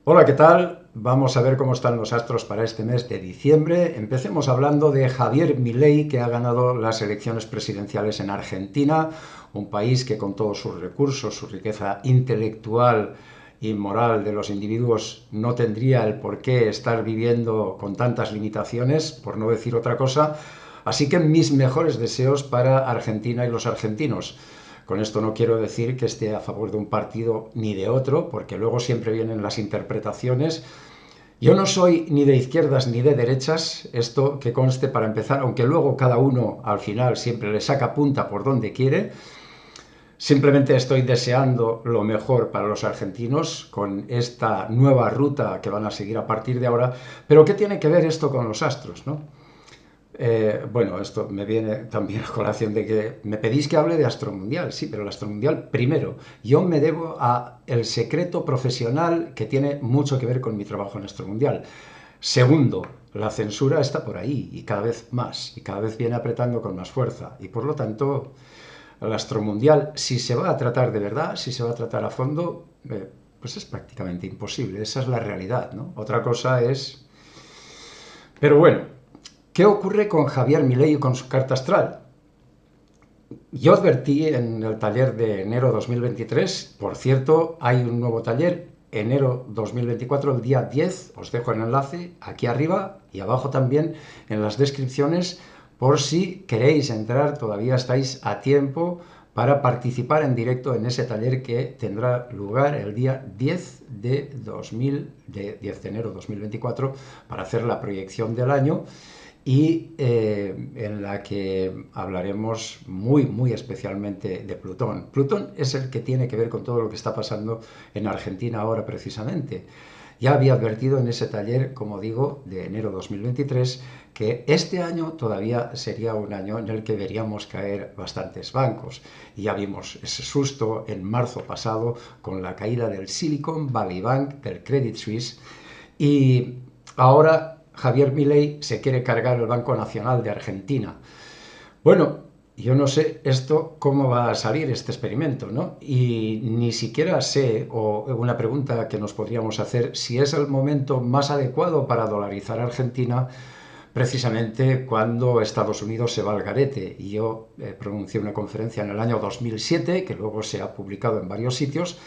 Hola, ¿qué tal? Vamos a ver cómo están los astros para este mes de diciembre. Empecemos hablando de Javier Milei, que ha ganado las elecciones presidenciales en Argentina, un país que con todos sus recursos, su riqueza intelectual y moral de los individuos no tendría el por qué estar viviendo con tantas limitaciones, por no decir otra cosa. Así que mis mejores deseos para Argentina y los argentinos. Con esto no quiero decir que esté a favor de un partido ni de otro, porque luego siempre vienen las interpretaciones. Yo no soy ni de izquierdas ni de derechas, esto que conste para empezar, aunque luego cada uno al final siempre le saca punta por donde quiere. Simplemente estoy deseando lo mejor para los argentinos con esta nueva ruta que van a seguir a partir de ahora. Pero ¿qué tiene que ver esto con los astros, no? Bueno, esto me viene también a colación de que me pedís que hable de Astromundial, sí, pero el Astromundial, primero, yo me debo a el secreto profesional que tiene mucho que ver con mi trabajo en Astromundial. Segundo, la censura está por ahí y cada vez más, y cada vez viene apretando con más fuerza. Y por lo tanto, el Astromundial, si se va a tratar de verdad, si se va a tratar a fondo, pues es prácticamente imposible. Esa es la realidad, ¿no? Otra cosa es... Pero bueno, ¿qué ocurre con Javier Milei y con su carta astral? Yo advertí en el taller de enero 2023, por cierto, hay un nuevo taller, enero 2024, el día 10, os dejo el enlace aquí arriba y abajo también en las descripciones, por si queréis entrar, todavía estáis a tiempo para participar en directo en ese taller que tendrá lugar el día 10 de enero 2024 para hacer la proyección del año y en la que hablaremos muy especialmente de Plutón. Plutón es el que tiene que ver con todo lo que está pasando en Argentina ahora precisamente. Ya había advertido en ese taller, como digo, de enero 2023, que este año todavía sería un año en el que veríamos caer bastantes bancos. Y ya vimos ese susto en marzo pasado con la caída del Silicon Valley Bank, del Credit Suisse, y ahora Javier Milei se quiere cargar el Banco Nacional de Argentina. Bueno, yo no sé esto cómo va a salir este experimento, ¿no? Y ni siquiera sé, o una pregunta que nos podríamos hacer, si es el momento más adecuado para dolarizar Argentina, precisamente cuando Estados Unidos se va al garete. Y yo pronuncié una conferencia en el año 2007, que luego se ha publicado en varios sitios,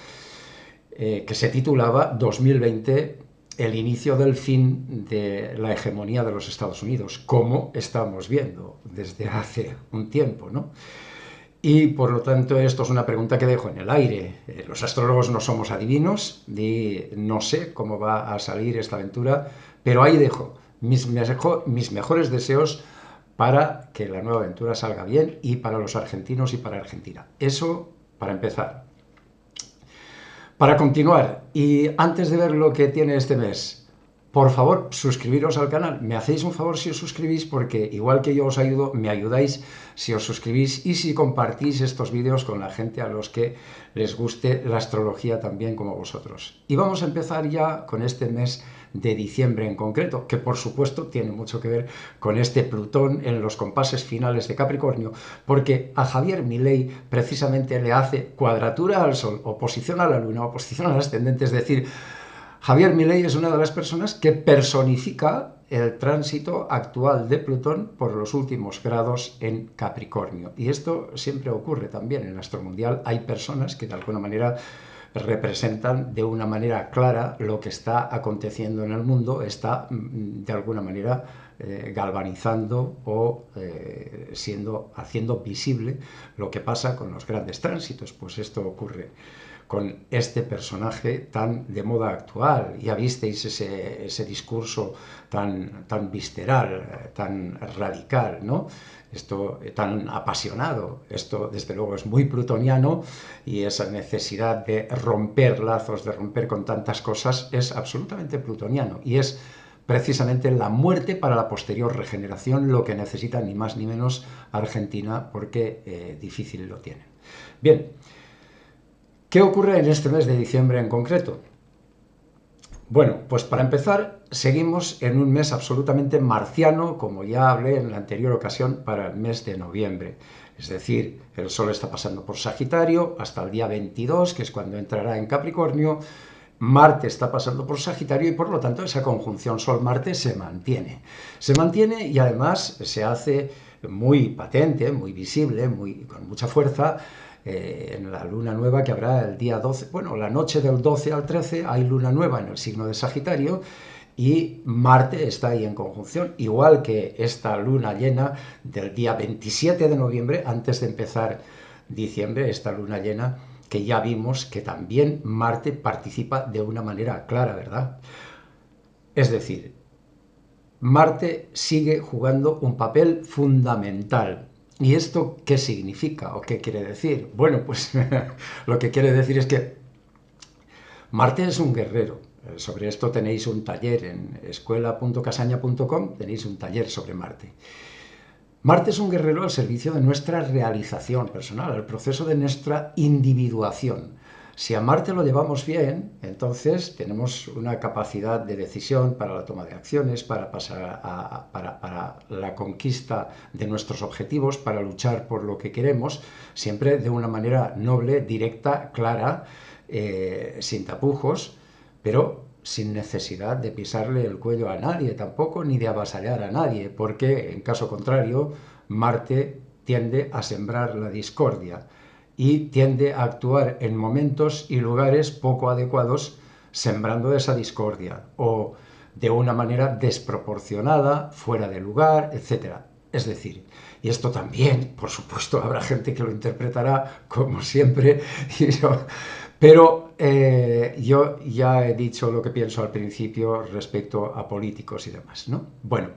que se titulaba 2020, el inicio del fin de la hegemonía de los Estados Unidos, como estamos viendo desde hace un tiempo, ¿no? Y por lo tanto esto es una pregunta que dejo en el aire. Los astrólogos no somos adivinos, y no sé cómo va a salir esta aventura, pero ahí dejo mis mejores deseos para que la nueva aventura salga bien y para los argentinos y para Argentina. Eso para empezar. Para continuar, y antes de ver lo que tiene este mes, por favor, suscribiros al canal. Me hacéis un favor si os suscribís, porque igual que yo os ayudo, me ayudáis si os suscribís y si compartís estos vídeos con la gente a los que les guste la astrología también como vosotros. Y vamos a empezar ya con este mes de diciembre en concreto, que por supuesto tiene mucho que ver con este Plutón en los compases finales de Capricornio, porque a Javier Milei precisamente le hace cuadratura al Sol, oposición a la Luna, oposición al ascendente, es decir, Javier Milei es una de las personas que personifica el tránsito actual de Plutón por los últimos grados en Capricornio. Y esto siempre ocurre también en el astromundial. Hay personas que de alguna manera representan de una manera clara lo que está aconteciendo en el mundo, está de alguna manera galvanizando o haciendo visible lo que pasa con los grandes tránsitos. Pues esto ocurre con este personaje tan de moda actual. Ya visteis ese discurso tan visceral, tan radical, ¿no? Esto tan apasionado, esto desde luego es muy plutoniano, y esa necesidad de romper lazos, de romper con tantas cosas, es absolutamente plutoniano, y es precisamente la muerte para la posterior regeneración lo que necesita ni más ni menos Argentina, porque difícil lo tienen. Bien, ¿qué ocurre en este mes de diciembre en concreto? Bueno, pues para empezar, seguimos en un mes absolutamente marciano, como ya hablé en la anterior ocasión, para el mes de noviembre. Es decir, el Sol está pasando por Sagitario hasta el día 22, que es cuando entrará en Capricornio, Marte está pasando por Sagitario y por lo tanto esa conjunción Sol-Marte se mantiene. Se mantiene y además se hace muy patente, muy visible, con mucha fuerza en la luna nueva que habrá el día 12, bueno, la noche del 12 al 13 hay luna nueva en el signo de Sagitario y Marte está ahí en conjunción, igual que esta luna llena del día 27 de noviembre, antes de empezar diciembre, esta luna llena que ya vimos que también Marte participa de una manera clara, ¿verdad? Es decir, Marte sigue jugando un papel fundamental. ¿Y esto qué significa o qué quiere decir? Bueno, pues lo que quiere decir es que Marte es un guerrero. Sobre esto tenéis un taller en escuela.casaña.com, tenéis un taller sobre Marte. Marte es un guerrero al servicio de nuestra realización personal, al proceso de nuestra individuación. Si a Marte lo llevamos bien, entonces tenemos una capacidad de decisión para la toma de acciones, para la conquista de nuestros objetivos, para luchar por lo que queremos, siempre de una manera noble, directa, clara, sin tapujos, pero sin necesidad de pisarle el cuello a nadie tampoco, ni de avasallar a nadie, porque en caso contrario, Marte tiende a sembrar la discordia y tiende a actuar en momentos y lugares poco adecuados, sembrando esa discordia o de una manera desproporcionada, fuera de lugar, etcétera. Es decir, y esto también, por supuesto, habrá gente que lo interpretará como siempre, pero yo ya he dicho lo que pienso al principio respecto a políticos y demás, ¿no? Bueno,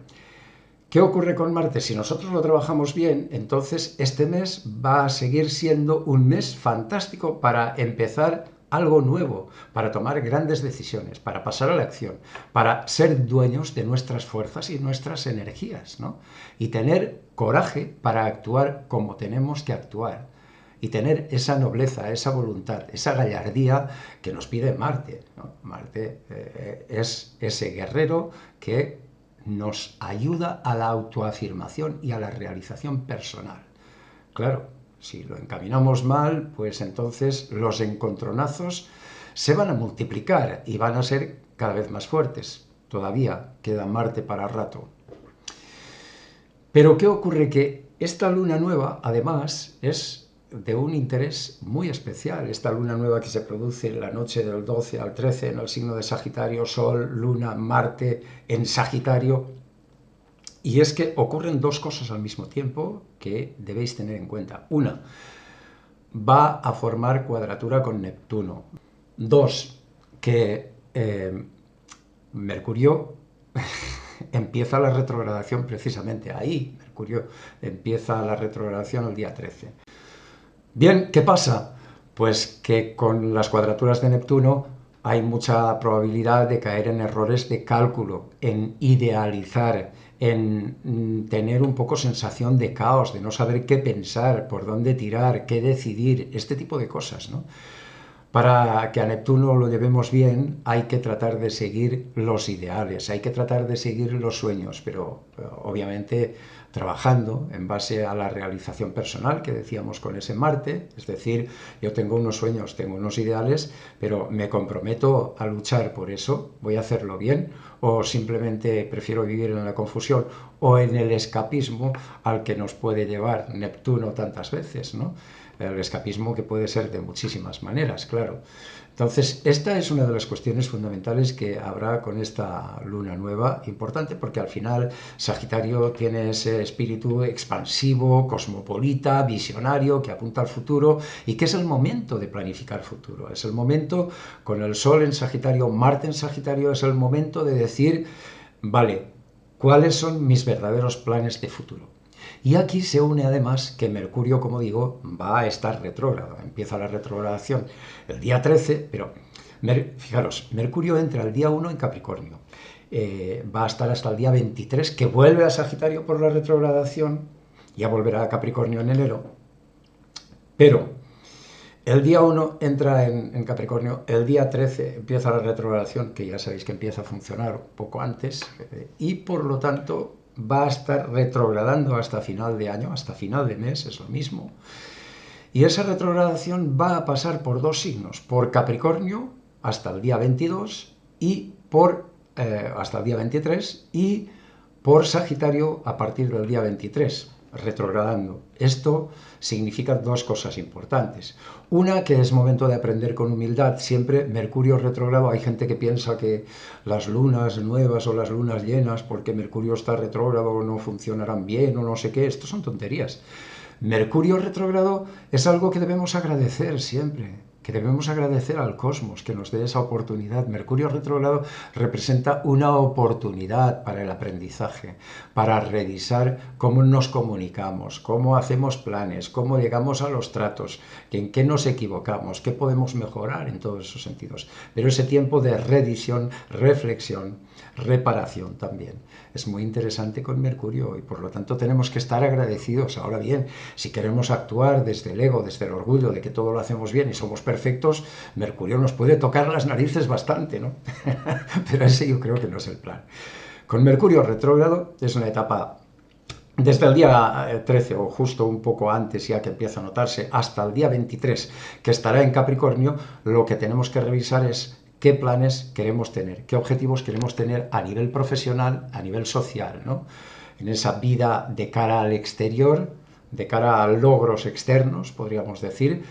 ¿qué ocurre con Marte? Si nosotros lo trabajamos bien, entonces este mes va a seguir siendo un mes fantástico para empezar algo nuevo, para tomar grandes decisiones, para pasar a la acción, para ser dueños de nuestras fuerzas y nuestras energías, ¿no? Y tener coraje para actuar como tenemos que actuar. Y tener esa nobleza, esa voluntad, esa gallardía que nos pide Marte, ¿no? Marte es ese guerrero que nos ayuda a la autoafirmación y a la realización personal. Claro, si lo encaminamos mal, pues entonces los encontronazos se van a multiplicar y van a ser cada vez más fuertes. Todavía queda Marte para rato. Pero ¿qué ocurre? Que esta luna nueva, además, es de un interés muy especial. Esta luna nueva que se produce la noche del 12 al 13 en el signo de Sagitario, Sol, Luna, Marte en Sagitario. Y es que ocurren dos cosas al mismo tiempo que debéis tener en cuenta. Una, va a formar cuadratura con Neptuno. Dos, que Mercurio empieza la retrogradación precisamente ahí. Mercurio empieza la retrogradación el día 13. Bien, ¿qué pasa? Pues que con las cuadraturas de Neptuno hay mucha probabilidad de caer en errores de cálculo, en idealizar, en tener un poco sensación de caos, de no saber qué pensar, por dónde tirar, qué decidir, este tipo de cosas, ¿no? Para que a Neptuno lo llevemos bien hay que tratar de seguir los ideales, hay que tratar de seguir los sueños, pero obviamente trabajando en base a la realización personal que decíamos con ese Marte, es decir, yo tengo unos sueños, tengo unos ideales, pero me comprometo a luchar por eso, voy a hacerlo bien o simplemente prefiero vivir en la confusión o en el escapismo al que nos puede llevar Neptuno tantas veces, ¿no? El escapismo que puede ser de muchísimas maneras, claro. Entonces, esta es una de las cuestiones fundamentales que habrá con esta luna nueva, importante porque al final Sagitario tiene ese espíritu expansivo, cosmopolita, visionario, que apunta al futuro y que es el momento de planificar futuro. Es el momento, con el Sol en Sagitario, Marte en Sagitario, es el momento de decir, vale, ¿cuáles son mis verdaderos planes de futuro? Y aquí se une además que Mercurio, como digo, va a estar retrógrado. Empieza la retrogradación el día 13, pero fijaros, Mercurio entra el día 1 en Capricornio. Va a estar hasta el día 23, que vuelve a Sagitario por la retrogradación, ya volverá a Capricornio en enero, pero el día 1 entra en Capricornio, el día 13 empieza la retrogradación, que ya sabéis que empieza a funcionar un poco antes, y por lo tanto va a estar retrogradando hasta final de año, hasta final de mes, es lo mismo. Y esa retrogradación va a pasar por dos signos, por Capricornio hasta el día 22 y hasta el día 23 y por Sagitario a partir del día 23, retrogradando. Esto significa dos cosas importantes. Una, que es momento de aprender con humildad. Siempre Mercurio retrógrado, hay gente que piensa que las lunas nuevas o las lunas llenas, porque Mercurio está retrógrado, no funcionarán bien o no sé qué. Esto son tonterías. Mercurio retrógrado es algo que debemos agradecer siempre, que debemos agradecer al cosmos que nos dé esa oportunidad. Mercurio retrógrado representa una oportunidad para el aprendizaje, para revisar cómo nos comunicamos, cómo hacemos planes, cómo llegamos a los tratos, en qué nos equivocamos, qué podemos mejorar en todos esos sentidos. Pero ese tiempo de revisión, reflexión, reparación también es muy interesante con Mercurio y por lo tanto tenemos que estar agradecidos. Ahora bien, si queremos actuar desde el ego, desde el orgullo de que todo lo hacemos bien y somos perfectos, Mercurio nos puede tocar las narices bastante, ¿no? Pero ese yo creo que no es el plan. Con Mercurio retrógrado es una etapa desde el día 13 o justo un poco antes ya que empieza a notarse hasta el día 23 que estará en Capricornio, lo que tenemos que revisar es qué planes queremos tener, qué objetivos queremos tener a nivel profesional, a nivel social, ¿no? En esa vida de cara al exterior, de cara a logros externos, podríamos decir,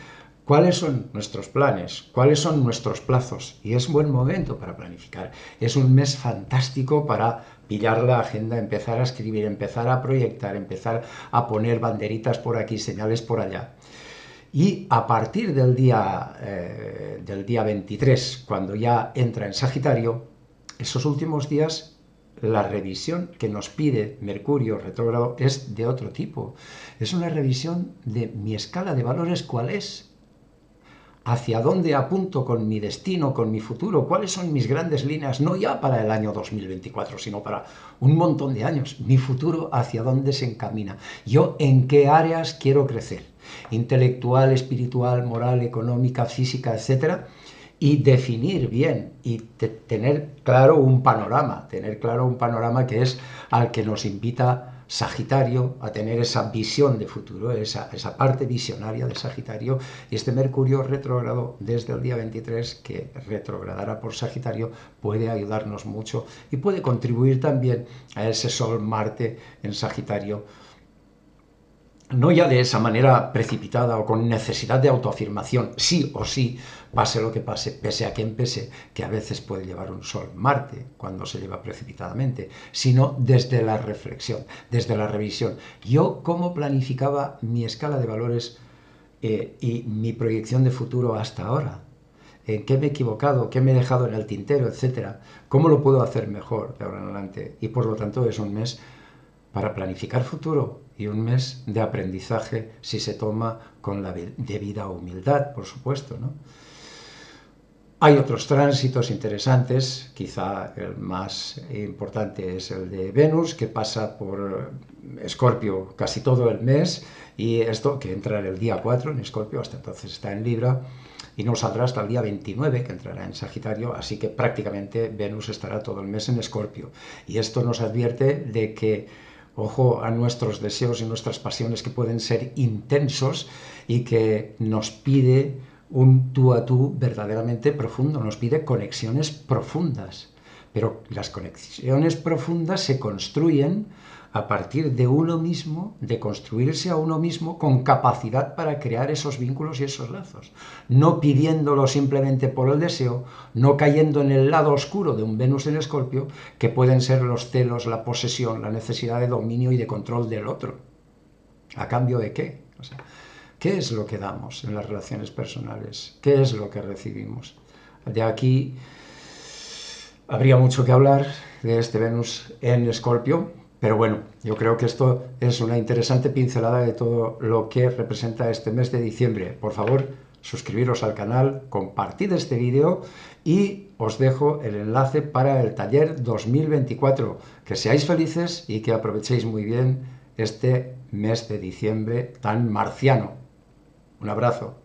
cuáles son nuestros planes, cuáles son nuestros plazos. Y es buen momento para planificar. Es un mes fantástico para pillar la agenda, empezar a escribir, empezar a proyectar, empezar a poner banderitas por aquí, señales por allá. Y a partir del día 23, cuando ya entra en Sagitario, esos últimos días, la revisión que nos pide Mercurio retrógrado es de otro tipo. Es una revisión de mi escala de valores, ¿cuál es? ¿Hacia dónde apunto con mi destino, con mi futuro? ¿Cuáles son mis grandes líneas? No ya para el año 2024, sino para un montón de años. Mi futuro, ¿hacia dónde se encamina? ¿Yo en qué áreas quiero crecer? Intelectual, espiritual, moral, económica, física, etcétera. Y definir bien y tener claro un panorama, que es al que nos invita Sagitario a tener esa visión de futuro, esa parte visionaria de Sagitario, y este Mercurio retrógrado desde el día 23, que retrogradará por Sagitario, puede ayudarnos mucho y puede contribuir también a ese Sol-Marte en Sagitario, no ya de esa manera precipitada o con necesidad de autoafirmación, sí o sí, pase lo que pase, pese a quien pese, que a veces puede llevar un Sol Marte cuando se lleva precipitadamente, sino desde la reflexión, desde la revisión. Yo, ¿cómo planificaba mi escala de valores y mi proyección de futuro hasta ahora? ¿En qué me he equivocado? ¿Qué me he dejado en el tintero? Etcétera. ¿Cómo lo puedo hacer mejor de ahora en adelante? Y por lo tanto es un mes para planificar futuro y un mes de aprendizaje si se toma con la debida humildad, por supuesto, ¿no? Hay otros tránsitos interesantes, quizá el más importante es el de Venus, que pasa por Escorpio casi todo el mes, y esto que entra el día 4 en Escorpio, hasta entonces está en Libra, y no saldrá hasta el día 29, que entrará en Sagitario, así que prácticamente Venus estará todo el mes en Escorpio. Y esto nos advierte de que ojo a nuestros deseos y nuestras pasiones que pueden ser intensos y que nos pide un tú a tú verdaderamente profundo, nos pide conexiones profundas. Pero las conexiones profundas se construyen a partir de uno mismo, de construirse a uno mismo con capacidad para crear esos vínculos y esos lazos. No pidiéndolo simplemente por el deseo, no cayendo en el lado oscuro de un Venus en Escorpio, que pueden ser los celos, la posesión, la necesidad de dominio y de control del otro. ¿A cambio de qué? O sea, ¿qué es lo que damos en las relaciones personales? ¿Qué es lo que recibimos? De aquí habría mucho que hablar de este Venus en Escorpio, pero bueno, yo creo que esto es una interesante pincelada de todo lo que representa este mes de diciembre. Por favor, suscribiros al canal, compartid este vídeo y os dejo el enlace para el taller 2024. Que seáis felices y que aprovechéis muy bien este mes de diciembre tan marciano. Un abrazo.